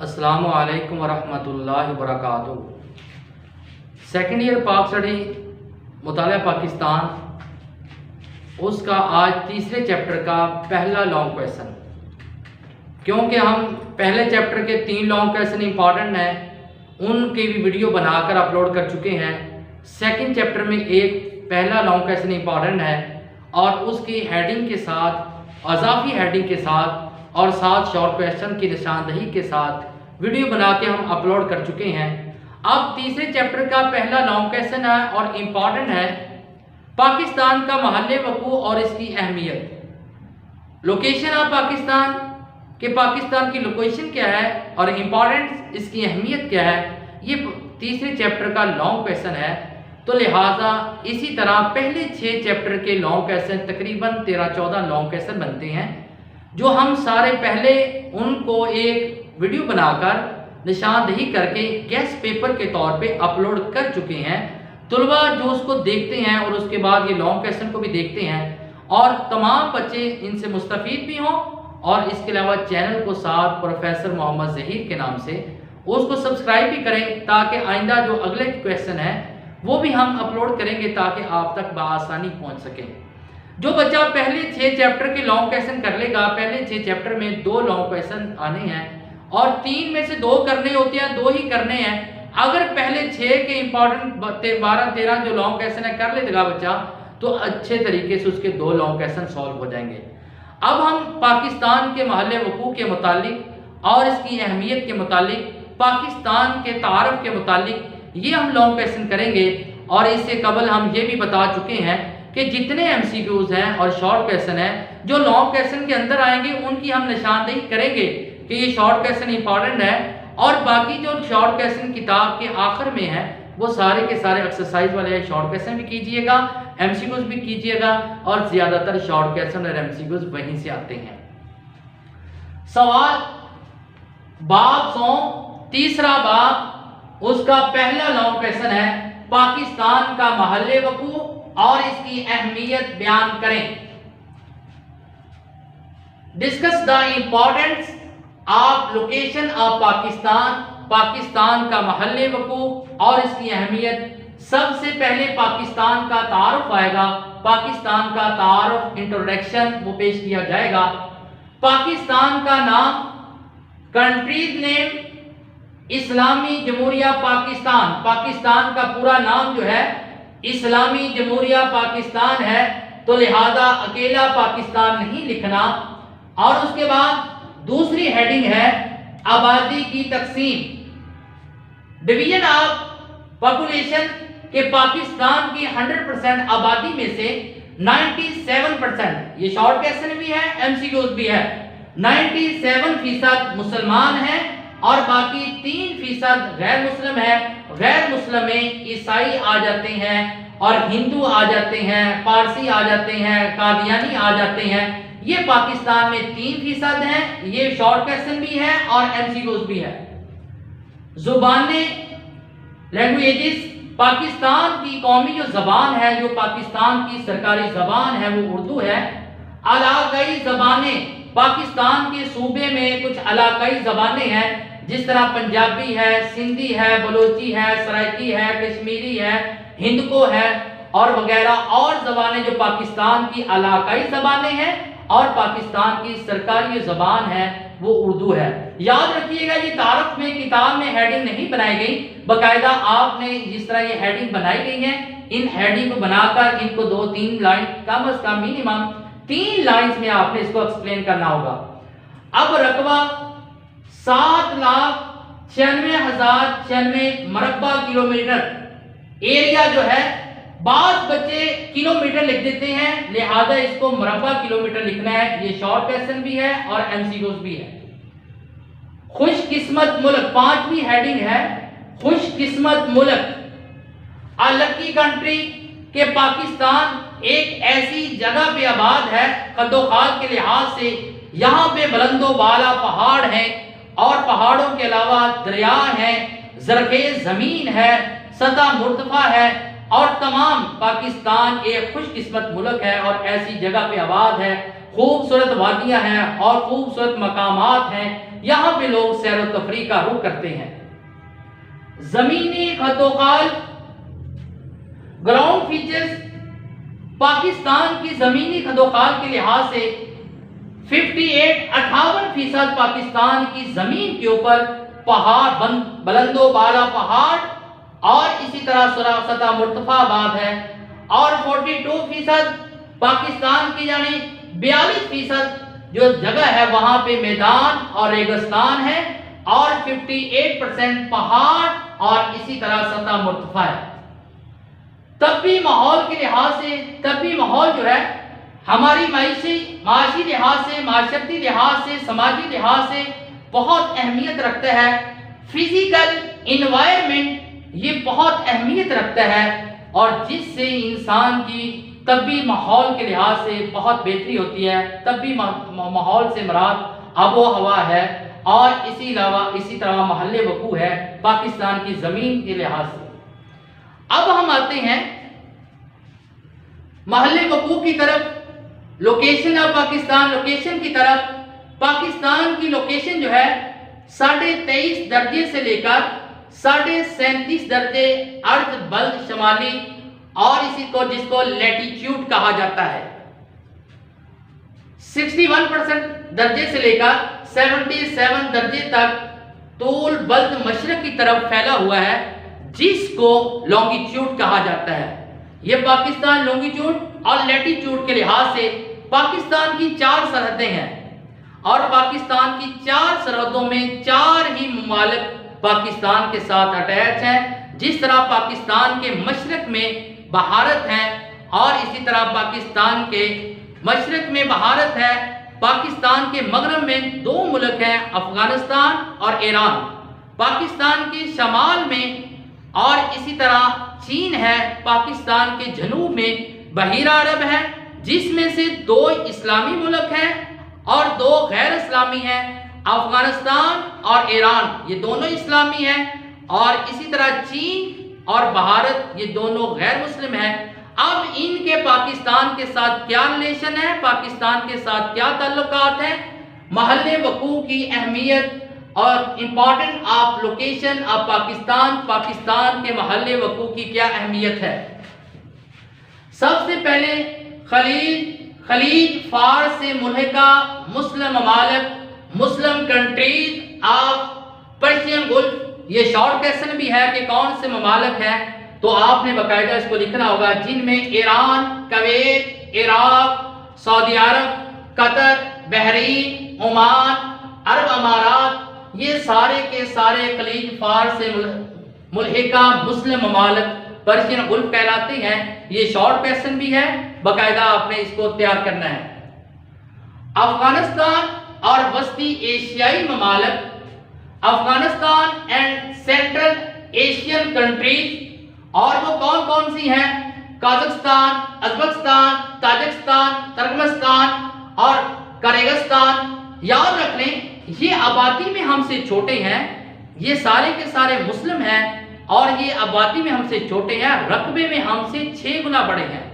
अस्सलामु अलैकुम वरहमतुल्लाहि वबरकातुहू। सेकेंड ईयर पाक स्टडी मुताला पाकिस्तान उसका आज तीसरे चैप्टर का पहला लॉन्ग क्वेश्चन। क्योंकि हम पहले चैप्टर के 3 लॉन्ग क्वेश्चन इंपॉर्टेंट हैं, उनकी भी वीडियो बनाकर अपलोड कर चुके हैं। सेकंड चैप्टर में एक पहला लॉन्ग क्वेश्चन इंपॉर्टेंट है और उसकी हेडिंग के साथ, अजाफी हेडिंग के साथ और साथ शॉर्ट क्वेश्चन की निशानदही के साथ वीडियो बना के हम अपलोड कर चुके हैं। अब तीसरे चैप्टर का पहला लॉन्ग क्वेश्चन है और इम्पॉर्टेंट है, पाकिस्तान का महल वकू और इसकी अहमियत। लोकेशन ऑफ पाकिस्तान के पाकिस्तान की लोकेशन क्या है और इम्पॉर्टेंस इसकी अहमियत क्या है, ये तीसरे चैप्टर का लॉन्ग क्वेश्चन है। तो लिहाजा इसी तरह पहले 6 चैप्टर के लॉन्ग क्वेश्चन तकरीबन 13-14 लॉन्ग क्वेश्चन बनते हैं, जो हम सारे पहले उनको एक वीडियो बनाकर निशानदही करके गेस्ट पेपर के तौर पे अपलोड कर चुके हैं। तुलबा जो उसको देखते हैं और उसके बाद ये लॉन्ग क्वेश्चन को भी देखते हैं और तमाम बच्चे इनसे मुस्तफीद भी हों, और इसके अलावा चैनल को साथ प्रोफेसर मोहम्मद ज़हीर के नाम से उसको सब्सक्राइब भी करें, ताकि आइंदा जो अगले क्वेश्चन है वो भी हम अपलोड करेंगे ताकि आप तक बआसानी पहुंच सके। जो बच्चा पहले 6 चैप्टर के लॉन्ग क्वेश्चन कर लेगा, पहले 6 चैप्टर में 2 लॉन्ग क्वेश्चन आने हैं और 3 में से 2 करने होते हैं, 2 ही करने हैं। अगर पहले 6 के इंपॉर्टेंट 12-13 जो लॉन्ग क्वेश्चन है कर लेगा बच्चा, तो अच्छे तरीके से उसके 2 लॉन्ग क्वेश्चन सॉल्व हो जाएंगे। अब हम पाकिस्तान के महल वकू के मुतालिक और इसकी अहमियत के मुतालिक, पाकिस्तान के तारफ के मुतालिक ये हम लॉन्ग क्वेश्चन करेंगे। और इससे कबल हम ये भी बता चुके हैं कि जितने MCQs हैं और शॉर्ट क्वेश्चन हैं जो लॉन्ग क्वेश्चन के अंदर आएंगे उनकी हम निशानदेही करेंगे कि ये शॉर्ट क्वेश्चन इंपॉर्टेंट है, और बाकी जो शॉर्ट क्वेश्चन किताब के आखिर में है वो सारे के सारे एक्सरसाइज वाले शॉर्ट क्वेश्चन भी कीजिएगा, MCQs भी कीजिएगा, और ज्यादातर शॉर्ट क्वेश्चन और MCQs वहीं से आते हैं। सवाल बाब 100 तीसरा बाब, उसका पहला लॉन्ग क्वेश्चन है, पाकिस्तान का महल वकू और इसकी अहमियत बयान करें। Discuss the importance of location of Pakistan, Pakistan का महल वकू और इसकी अहमियत। सबसे पहले पाकिस्तान का तारुफ आएगा, पाकिस्तान का तारुफ इंट्रोडक्शन वो पेश किया जाएगा। पाकिस्तान का नाम, कंट्रीज नेम इस्लामी जमहूरिया पाकिस्तान, पाकिस्तान का पूरा नाम जो है इस्लामी जमहूरिया पाकिस्तान है, तो लिहाजा अकेला पाकिस्तान नहीं लिखना। और उसके बाद दूसरी हेडिंग है आबादी की तकसीम, डिवीजन ऑफ पॉपुलेशन के पाकिस्तान की 100% आबादी में से 97%, ये शॉर्ट क्वेश्चन भी है, MCQs भी है, 97% मुसलमान हैं और बाकी 3% गैर मुस्लिम है। गैर मुस्लिम में ईसाई आ जाते हैं और हिंदू आ जाते हैं, पारसी आ जाते हैं, कादियानी आ जाते हैं। ये पाकिस्तान में 3% हैं। ये शॉर्ट क्वेश्चन भी है और MCQs भी है। जुबानें, लैंग्वेजेस, पाकिस्तान की कौमी जो जबान है, जो पाकिस्तान की सरकारी जबान है वो उर्दू है। इलाकाई जबानें, पाकिस्तान के सूबे में कुछ इलाकाई जबानें हैं, जिस तरह पंजाबी है, सिंधी है, बलोची है, सराइकी है, कश्मीरी है, हिंदको है और वगैरह और जबानें जो पाकिस्तान की इलाकाई जबानें हैं और पाकिस्तान की सरकारी जबान है वो उर्दू है। याद रखिएगा, ये तारुफ में किताब में हेडिंग नहीं बनाई गई, बाकायदा आपने जिस तरह ये हेडिंग बनाई गई है, इन हेडिंग को बनाकर इनको 2-3 लाइन, कम अज कम मिनिमम 3 लाइन्स में आपने इसको एक्सप्लेन करना होगा। अब रकबा 7,96,096 मरबा किलोमीटर एरिया जो है, बात बच्चे किलोमीटर लिख देते हैं, लिहाजा इसको मरबा किलोमीटर लिखना है। ये शॉर्ट क्वेश्चन भी है और MCQs भी है। खुशकिस्मत मुल्क, 5वीं हेडिंग है, खुशकिस्मत मुल्क। अ लकी कंट्री के पाकिस्तान एक ऐसी जगह पे आबाद है, कद्दोखाल के लिहाज से यहाँ पे बुलंदो बाला पहाड़ हैं और पहाड़ों के अलावा दरिया हैं, ज़रखेज़ ज़मीन है, सतह मुर्तफा है और तमाम पाकिस्तान एक खुशकिस्मत मुल्क है और ऐसी जगह पे आबाद है। खूबसूरत वादियां हैं और खूबसूरत मकामात हैं यहाँ पे लोग सैर व तफरीह का रुख करते हैं। जमीनी खतोखाल ग्राउंड फीचर्स, पाकिस्तान की जमीनी खतोखाल के लिहाज से 58 पाकिस्तान की जमीन के ऊपर पहाड़, बुलंदो बाला पहाड़ और इसी तरह सतह मुर्तफाबाद है, और 42% पाकिस्तान की यानी 42% जो जगह है वहां पे मैदान और रेगिस्तान है, और 58% पहाड़ और इसी तरह सतह मुर्तफा है। तब भी माहौल के लिहाज से, तब भी माहौल जो है हमारी माशी लिहाज से, माशरती लिहाज से, समाजी लिहाज से बहुत अहमियत रखता है। फिजिकल इन्वायरमेंट ये बहुत अहमियत रखता है, और जिससे इंसान की तब भी माहौल के लिहाज से बहुत बेहतरी होती है। तब भी माहौल से मुराद आबो हवा है, और इसी तरह महल्ले वकू है पाकिस्तान की ज़मीन के लिहाज से। अब हम आते हैं महल्ले वकू की तरफ, लोकेशन ऑफ पाकिस्तान, लोकेशन की तरफ। पाकिस्तान की लोकेशन जो है 23.5 दर्जे से लेकर 37.5 दर्जे अर्ध बल्द शमाली, और जिसको लैटिट्यूड कहा जाता है, 61% दर्जे से लेकर 77 दर्जे तक तूल बल्द मशरक की तरफ फैला हुआ है, जिसको लॉन्गिट्यूड कहा जाता है। यह पाकिस्तान लॉन्गिट्यूड और लैटिट्यूड के लिहाज से पाकिस्तान की 4 सरहदें हैं, और पाकिस्तान की 4 सरहदों में 4 ही ममालिक पाकिस्तान के साथ अटैच हैं। जिस तरह पाकिस्तान के मशरक में भारत है, और इसी तरह पाकिस्तान के मशरक में भारत है, पाकिस्तान के मगरब में 2 मुल्क हैं, अफगानिस्तान और ईरान। पाकिस्तान के शमाल में और इसी तरह चीन है, पाकिस्तान के जनूब में बहीरा अरब है, जिसमें से 2 इस्लामी मुल्क हैं और 2 गैर इस्लामी हैं। अफगानिस्तान और ईरान ये दोनों इस्लामी हैं, और इसी तरह चीन और भारत ये दोनों गैर मुस्लिम हैं। अब इनके पाकिस्तान के साथ क्या रिलेशन है, पाकिस्तान के साथ क्या ताल्लुकात हैं, महल्ले वकू की अहमियत और important of location of Pakistan, Pakistan के महल्ले वकू की क्या अहमियत है। सबसे पहले खलीज फारस से मुल्हिका मुस्लिम ममालिक, Muslim countries of Persian Gulf, ये शॉर्ट क्वेश्चन भी है कि कौन से ममालिक हैं, तो आपने बाकायदा इसको लिखना होगा, जिनमें ईरान, कुवैत, इराक, सऊदी अरब, कतर, बहरीन, ओमान, अरब अमारात, ये सारे के सारे खलीज फारस से मुल्हिका मुस्लिम ममालिक पर्शियन गुल्फ कहलाते हैं। ये शॉर्ट क्वेश्चन भी है, बाकायदा आपने इसको तैयार करना है। अफगानिस्तान और वस्ती एशियाई ममालिक, Afghanistan and central Asian countries, और वो कौन कौन सी हैं, कजाकिस्तान, उज़्बेकिस्तान, ताजिकिस्तान, तुर्कमेनिस्तान और किर्गिस्तान। याद रख लें, ये आबादी में हमसे छोटे हैं, ये सारे के सारे मुस्लिम हैं, और ये आबादी में हमसे छोटे हैं, रकबे में हमसे 6 गुना बड़े हैं,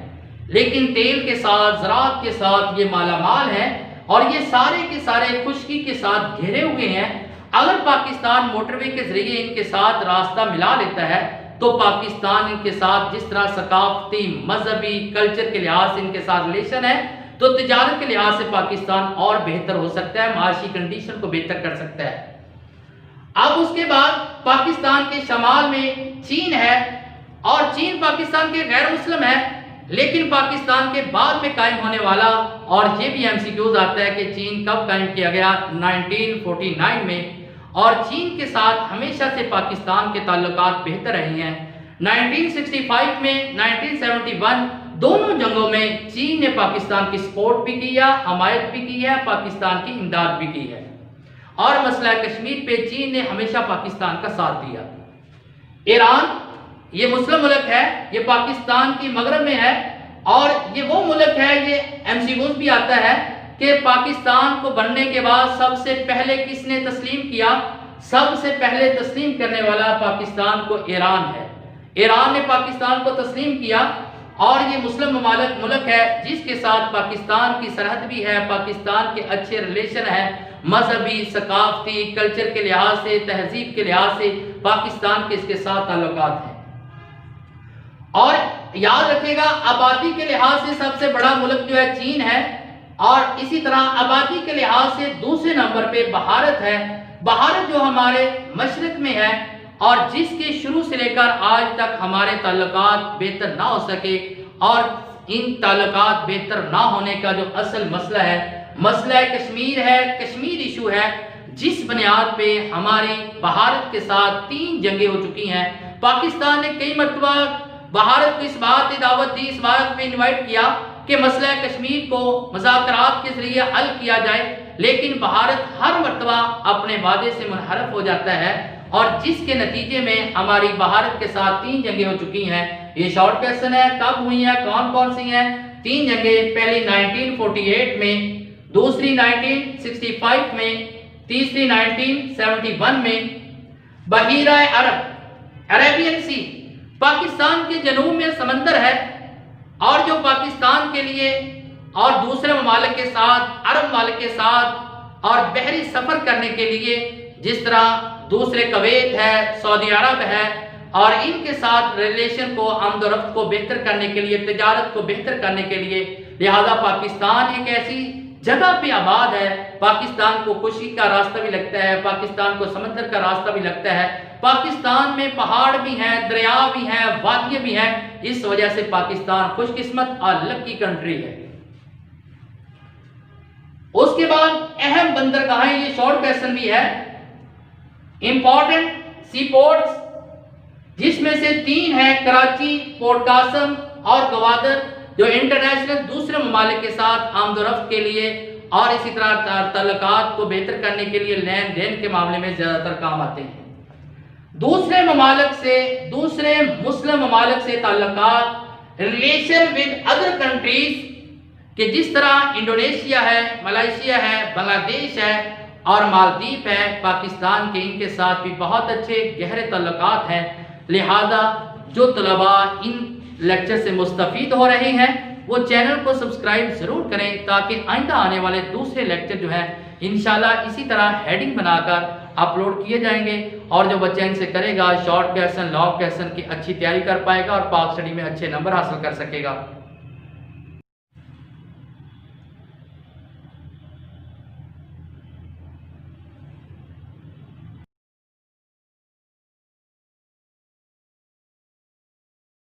लेकिन तेल के साथ, ज़राअत के साथ ये मालामाल हैं, और ये सारे के सारे खुशकी के साथ घिरे हुए हैं। अगर पाकिस्तान मोटरवे के जरिए इनके साथ रास्ता मिला लेता है, तो पाकिस्तान इनके साथ जिस तरह सकाफती, मजहबी, कल्चर के लिहाज से इनके साथ रिलेशन है, तो तिजारत के लिहाज से पाकिस्तान और बेहतर हो सकता है, माशी कंडीशन को बेहतर कर सकता है। अब उसके बाद पाकिस्तान के शमाल में चीन है, और चीन पाकिस्तान के गैर मुस्लिम है, लेकिन पाकिस्तान के बाद में कायम होने वाला, और ये भी एमसीक्यूज आता है कि चीन कब कायम किया गया, 1949 में, और चीन के साथ हमेशा से पाकिस्तान के ताल्लुकात बेहतर रहे हैं। 1965 में 1971 दोनों जंगों में चीन ने पाकिस्तान की सपोर्ट भी किया, हमायत भी की है, पाकिस्तान की इमदाद भी की है, और मसला कश्मीर पे चीन ने हमेशा पाकिस्तान का साथ दिया। ईरान ये मुस्लिम मुल्क है, ये पाकिस्तान की मगरब में है, और ये वो मुल्क है, ये एमसीक्यूज भी आता है कि पाकिस्तान को बनने के बाद सबसे पहले किसने तस्लीम किया, सबसे पहले तस्लीम करने वाला पाकिस्तान को ईरान है। ईरान ने पाकिस्तान को तस्लीम किया, और ये मुस्लिम मुल्क है जिसके साथ पाकिस्तान की सरहद भी है, पाकिस्तान के अच्छे रिलेशन है, मजहबी, सकाफती, कल्चर के लिहाज से, तहजीब के लिहाज से पाकिस्तान के इसके साथ ताल्लुकात हैं। और याद रखिएगा, आबादी के लिहाज से सबसे बड़ा मुल्क जो है चीन है, और इसी तरह आबादी के लिहाज से दूसरे नंबर पे भारत है। भारत जो हमारे मशरक में है और जिसके शुरू से लेकर आज तक हमारे ताल्लुकात बेहतर ना हो सके, और इन ताल्लुकात बेहतर ना होने का जो असल मसला है कश्मीर है, कश्मीर इशू है, जिस बुनियाद पे हमारी भारत के साथ 3 जंगें हो चुकी हैं। पाकिस्तान ने कई मरतबा भारत को इस बात की दावत दी, इस बात पे इन्वाइट किया कि मसला कश्मीर को मुज़ाकरात के जरिए हल किया जाए, लेकिन भारत हर मरतबा अपने वादे से मुनहरफ हो जाता है, और जिसके नतीजे में हमारी भारत के साथ 3 जंगें हो चुकी हैं। ये शॉर्ट क्वेश्चन है, कब हुई हैं, कौन कौन सी हैं 3 जंगें? पहली 1948 में, दूसरी 1965 में, तीसरी 1971 में। बहीरा अरब, अरेबियन सी, पाकिस्तान के जनूब में समंदर है, और जो पाकिस्तान के लिए और दूसरे ममालिक के साथ, अरब ममालिक के साथ और बहरी सफ़र करने के लिए, जिस तरह दूसरे कुवैत है, सऊदी अरब है, और इनके साथ रिलेशन को, आमदोरफ्त को बेहतर करने के लिए, तिजारत को बेहतर करने के लिए, लिहाजा पाकिस्तान एक ऐसी जगह पे आबाद है। पाकिस्तान को खुशी का रास्ता भी लगता है, पाकिस्तान को समंदर का रास्ता भी लगता है, पाकिस्तान में पहाड़ भी हैं, दरिया भी हैं, वादियां भी हैं। इस वजह से पाकिस्तान खुशकिस्मत और लकी कंट्री है। उसके बाद अहम बंदरगाहें, ये शॉर्ट क्वेश्चन भी है, इंपॉर्टेंट सी पोर्ट्स, जिसमें से 3 है कराची, पोर्ट कासम और गवादर, जो इंटरनेशनल दूसरे ममालिक के साथ आमदोरफ्त के लिए और इसी तरह ताल्लुकात को बेहतर करने के लिए, लेन देन के मामले में ज़्यादातर काम आते हैं। दूसरे ममालिक से, दूसरे मुस्लिम ममालिक से ताल्लुकात, रिलेशन विद अदर कंट्रीज, कि जिस तरह इंडोनेशिया है, मलेशिया है, बांग्लादेश है और मालदीव है, पाकिस्तान के इनके साथ भी बहुत अच्छे गहरे ताल्लुकात हैं। लिहाजा जो तलबा इन लेक्चर से मुस्तफ़ीद हो रहे हैं वो चैनल को सब्सक्राइब ज़रूर करें, ताकि आइंदा आने वाले दूसरे लेक्चर जो हैं इंशाल्लाह इसी तरह हेडिंग बनाकर अपलोड किए जाएंगे, और जो बच्चा इनसे करेगा शॉर्ट क्वेश्चन, लॉन्ग क्वेश्चन की अच्छी तैयारी कर पाएगा और पाक स्टडी में अच्छे नंबर हासिल कर सकेगा।